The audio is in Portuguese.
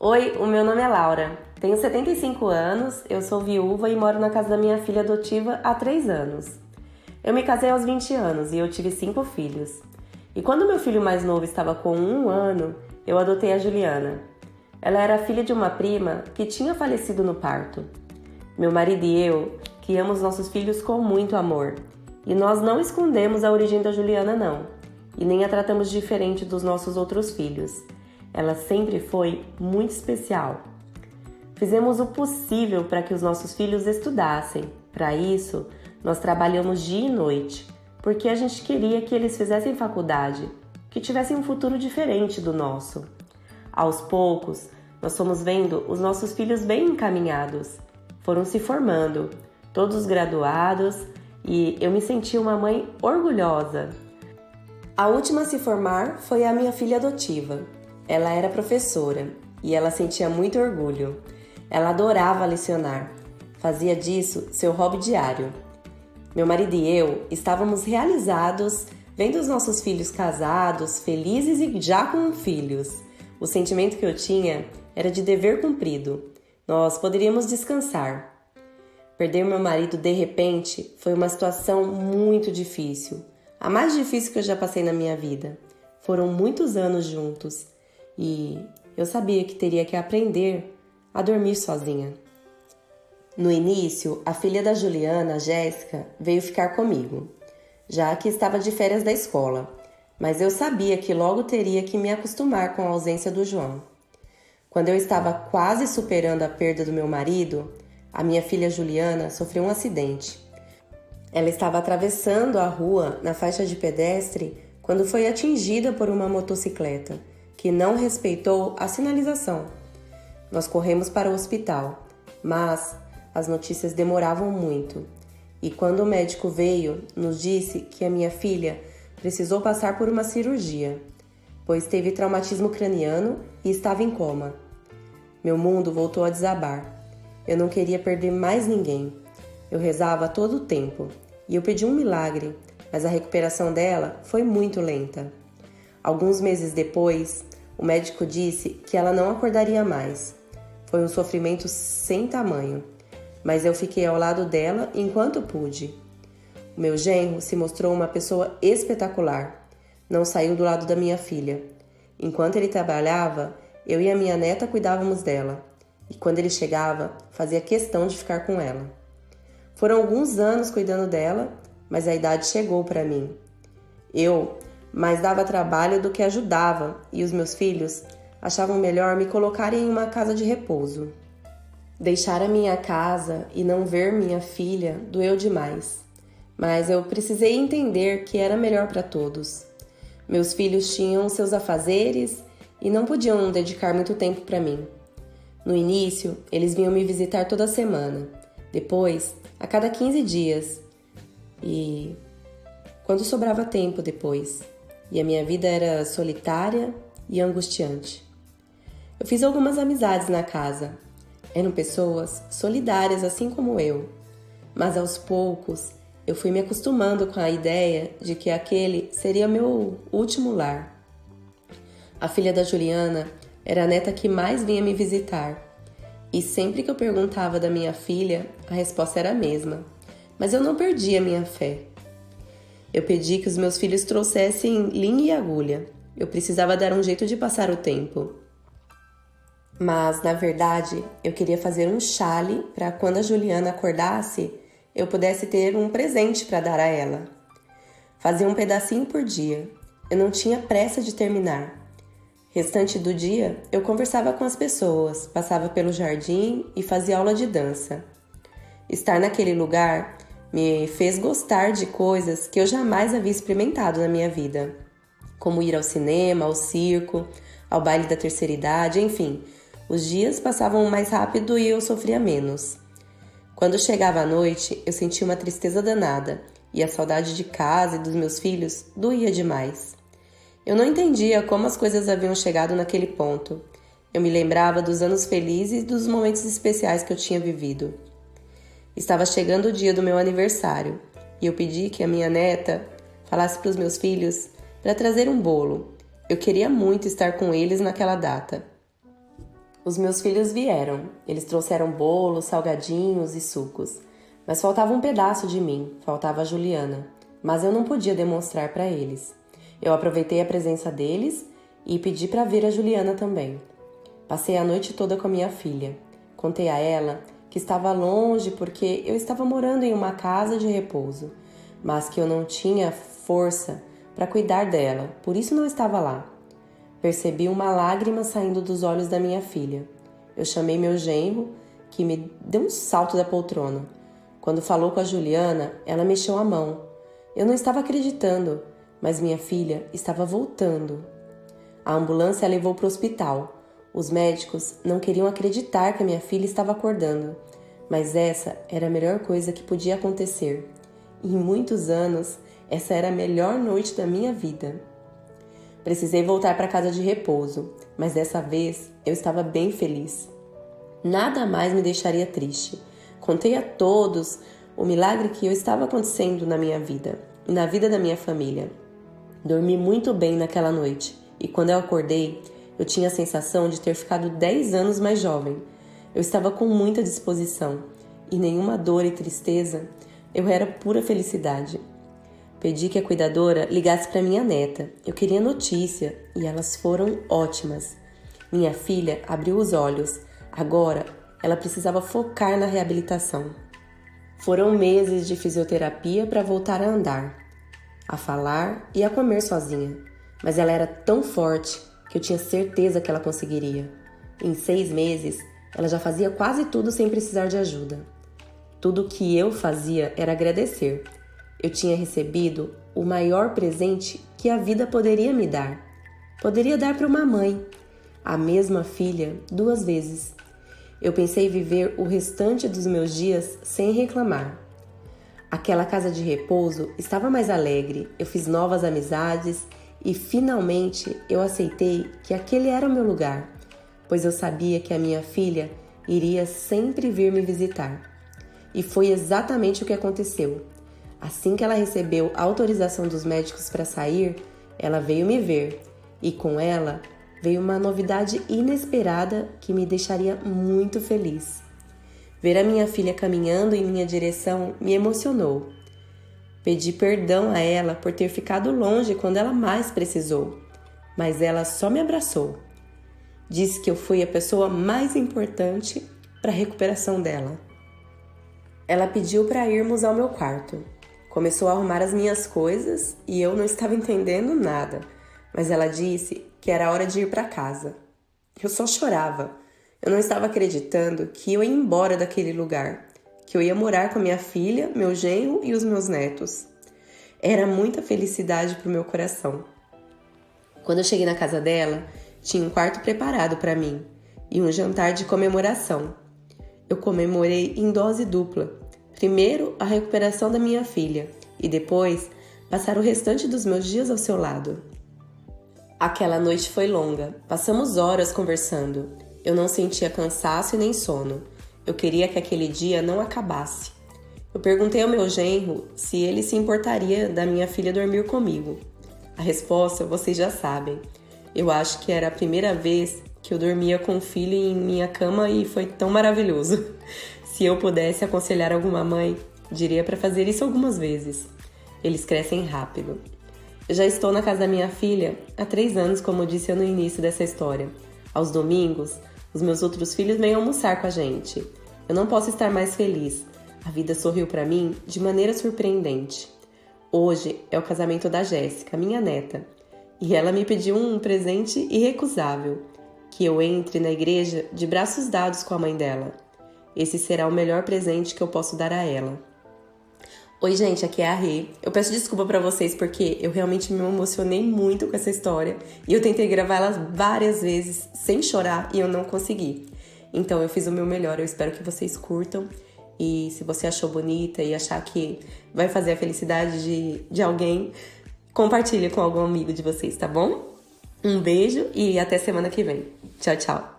Oi, o meu nome é Laura. Tenho 75 anos, eu sou viúva e moro na casa da minha filha adotiva há 3 anos. Eu me casei aos 20 anos e eu tive 5 filhos. E quando meu filho mais novo estava com 1 ano, eu adotei a Juliana. Ela era filha de uma prima que tinha falecido no parto. Meu marido e eu criamos nossos filhos com muito amor. E nós não escondemos a origem da Juliana, não. E nem a tratamos diferente dos nossos outros filhos. Ela sempre foi muito especial. Fizemos o possível para que os nossos filhos estudassem. Para isso, nós trabalhamos dia e noite, porque a gente queria que eles fizessem faculdade, que tivessem um futuro diferente do nosso. Aos poucos, nós fomos vendo os nossos filhos bem encaminhados. Foram se formando, todos graduados, e eu me senti uma mãe orgulhosa. A última a se formar foi a minha filha adotiva. Ela era professora e ela sentia muito orgulho. Ela adorava lecionar. Fazia disso seu hobby diário. Meu marido e eu estávamos realizados vendo os nossos filhos casados, felizes e já com filhos. O sentimento que eu tinha era de dever cumprido. Nós poderíamos descansar. Perder meu marido de repente foi uma situação muito difícil. A mais difícil que eu já passei na minha vida. Foram muitos anos juntos. E eu sabia que teria que aprender a dormir sozinha. No início, a filha da Juliana, a Jéssica, veio ficar comigo, já que estava de férias da escola, mas eu sabia que logo teria que me acostumar com a ausência do João. Quando eu estava quase superando a perda do meu marido, a minha filha Juliana sofreu um acidente. Ela estava atravessando a rua na faixa de pedestre quando foi atingida por uma motocicleta, que não respeitou a sinalização. Nós corremos para o hospital, mas as notícias demoravam muito. E quando o médico veio, nos disse que a minha filha precisou passar por uma cirurgia, pois teve traumatismo craniano e estava em coma. Meu mundo voltou a desabar. Eu não queria perder mais ninguém. Eu rezava a todo o tempo e eu pedi um milagre, mas a recuperação dela foi muito lenta. Alguns meses depois, o médico disse que ela não acordaria mais. Foi um sofrimento sem tamanho, mas eu fiquei ao lado dela enquanto pude. O meu genro se mostrou uma pessoa espetacular. Não saiu do lado da minha filha. Enquanto ele trabalhava, eu e a minha neta cuidávamos dela. E quando ele chegava, fazia questão de ficar com ela. Foram alguns anos cuidando dela, mas a idade chegou para mim. Eu mais dava trabalho do que ajudava, e os meus filhos achavam melhor me colocar em uma casa de repouso. Deixar a minha casa e não ver minha filha doeu demais, mas eu precisei entender que era melhor para todos. Meus filhos tinham seus afazeres e não podiam dedicar muito tempo para mim. No início, eles vinham me visitar toda semana, depois, a cada 15 dias, e quando sobrava tempo depois. E a minha vida era solitária e angustiante. Eu fiz algumas amizades na casa. Eram pessoas solidárias assim como eu. Mas aos poucos eu fui me acostumando com a ideia de que aquele seria meu último lar. A filha da Juliana era a neta que mais vinha me visitar. E sempre que eu perguntava da minha filha, a resposta era a mesma. Mas eu não perdi a minha fé. Eu pedi que os meus filhos trouxessem linha e agulha. Eu precisava dar um jeito de passar o tempo. Mas, na verdade, eu queria fazer um chale para quando a Juliana acordasse, eu pudesse ter um presente para dar a ela. Fazia um pedacinho por dia. Eu não tinha pressa de terminar. Restante do dia, eu conversava com as pessoas, passava pelo jardim e fazia aula de dança. Estar naquele lugar me fez gostar de coisas que eu jamais havia experimentado na minha vida, como ir ao cinema, ao circo, ao baile da terceira idade, enfim. Os dias passavam mais rápido e eu sofria menos. Quando chegava a noite, eu sentia uma tristeza danada e a saudade de casa e dos meus filhos doía demais. Eu não entendia como as coisas haviam chegado naquele ponto. Eu me lembrava dos anos felizes e dos momentos especiais que eu tinha vivido. Estava chegando o dia do meu aniversário e eu pedi que a minha neta falasse para os meus filhos para trazer um bolo. Eu queria muito estar com eles naquela data. Os meus filhos vieram. Eles trouxeram bolos, salgadinhos e sucos. Mas faltava um pedaço de mim, faltava a Juliana. Mas eu não podia demonstrar para eles. Eu aproveitei a presença deles e pedi para ver a Juliana também. Passei a noite toda com a minha filha. Contei a ela que estava longe porque eu estava morando em uma casa de repouso, mas que eu não tinha força para cuidar dela, por isso não estava lá. Percebi uma lágrima saindo dos olhos da minha filha. Eu chamei meu genro, que me deu um salto da poltrona. Quando falou com a Juliana, ela mexeu a mão. Eu não estava acreditando, mas minha filha estava voltando. A ambulância a levou para o hospital. Os médicos não queriam acreditar que a minha filha estava acordando, mas essa era a melhor coisa que podia acontecer. Em muitos anos, essa era a melhor noite da minha vida. Precisei voltar para casa de repouso, mas dessa vez eu estava bem feliz. Nada mais me deixaria triste. Contei a todos o milagre que estava acontecendo na minha vida e na vida da minha família. Dormi muito bem naquela noite e quando eu acordei, eu tinha a sensação de ter ficado 10 anos mais jovem. Eu estava com muita disposição e nenhuma dor e tristeza. Eu era pura felicidade. Pedi que a cuidadora ligasse para minha neta. Eu queria notícia e elas foram ótimas. Minha filha abriu os olhos. Agora ela precisava focar na reabilitação. Foram meses de fisioterapia para voltar a andar, a falar e a comer sozinha. Mas ela era tão forte que eu tinha certeza que ela conseguiria. Em 6 meses, ela já fazia quase tudo sem precisar de ajuda. Tudo o que eu fazia era agradecer. Eu tinha recebido o maior presente que a vida poderia me dar. Poderia dar para uma mãe, a mesma filha, 2 vezes. Eu pensei em viver o restante dos meus dias sem reclamar. Aquela casa de repouso estava mais alegre, eu fiz novas amizades e finalmente eu aceitei que aquele era o meu lugar, pois eu sabia que a minha filha iria sempre vir me visitar. E foi exatamente o que aconteceu. Assim que ela recebeu a autorização dos médicos para sair, ela veio me ver e com ela veio uma novidade inesperada que me deixaria muito feliz. Ver a minha filha caminhando em minha direção me emocionou. Pedi perdão a ela por ter ficado longe quando ela mais precisou, mas ela só me abraçou. Disse que eu fui a pessoa mais importante para a recuperação dela. Ela pediu para irmos ao meu quarto. Começou a arrumar as minhas coisas e eu não estava entendendo nada, mas ela disse que era hora de ir para casa. Eu só chorava. Eu não estava acreditando que eu ia embora daquele lugar, que eu ia morar com a minha filha, meu genro e os meus netos. Era muita felicidade para o meu coração. Quando eu cheguei na casa dela, tinha um quarto preparado para mim e um jantar de comemoração. Eu comemorei em dose dupla. Primeiro, a recuperação da minha filha e depois, passar o restante dos meus dias ao seu lado. Aquela noite foi longa. Passamos horas conversando. Eu não sentia cansaço e nem sono. Eu queria que aquele dia não acabasse. Eu perguntei ao meu genro se ele se importaria da minha filha dormir comigo. A resposta vocês já sabem. Eu acho que era a primeira vez que eu dormia com o filho em minha cama e foi tão maravilhoso. Se eu pudesse aconselhar alguma mãe, diria para fazer isso algumas vezes. Eles crescem rápido. Eu já estou na casa da minha filha há 3 anos, como eu disse no início dessa história. Aos domingos, os meus outros filhos vêm almoçar com a gente. Eu não posso estar mais feliz. A vida sorriu para mim de maneira surpreendente. Hoje é o casamento da Jéssica, minha neta, e ela me pediu um presente irrecusável, que eu entre na igreja de braços dados com a mãe dela. Esse será o melhor presente que eu posso dar a ela. Oi, gente, aqui é a Rê. Eu peço desculpa pra vocês porque eu realmente me emocionei muito com essa história e eu tentei gravar ela várias vezes sem chorar e eu não consegui. Então eu fiz o meu melhor, eu espero que vocês curtam e se você achou bonita e achar que vai fazer a felicidade de alguém, compartilha com algum amigo de vocês, tá bom? Um beijo e até semana que vem. Tchau, tchau!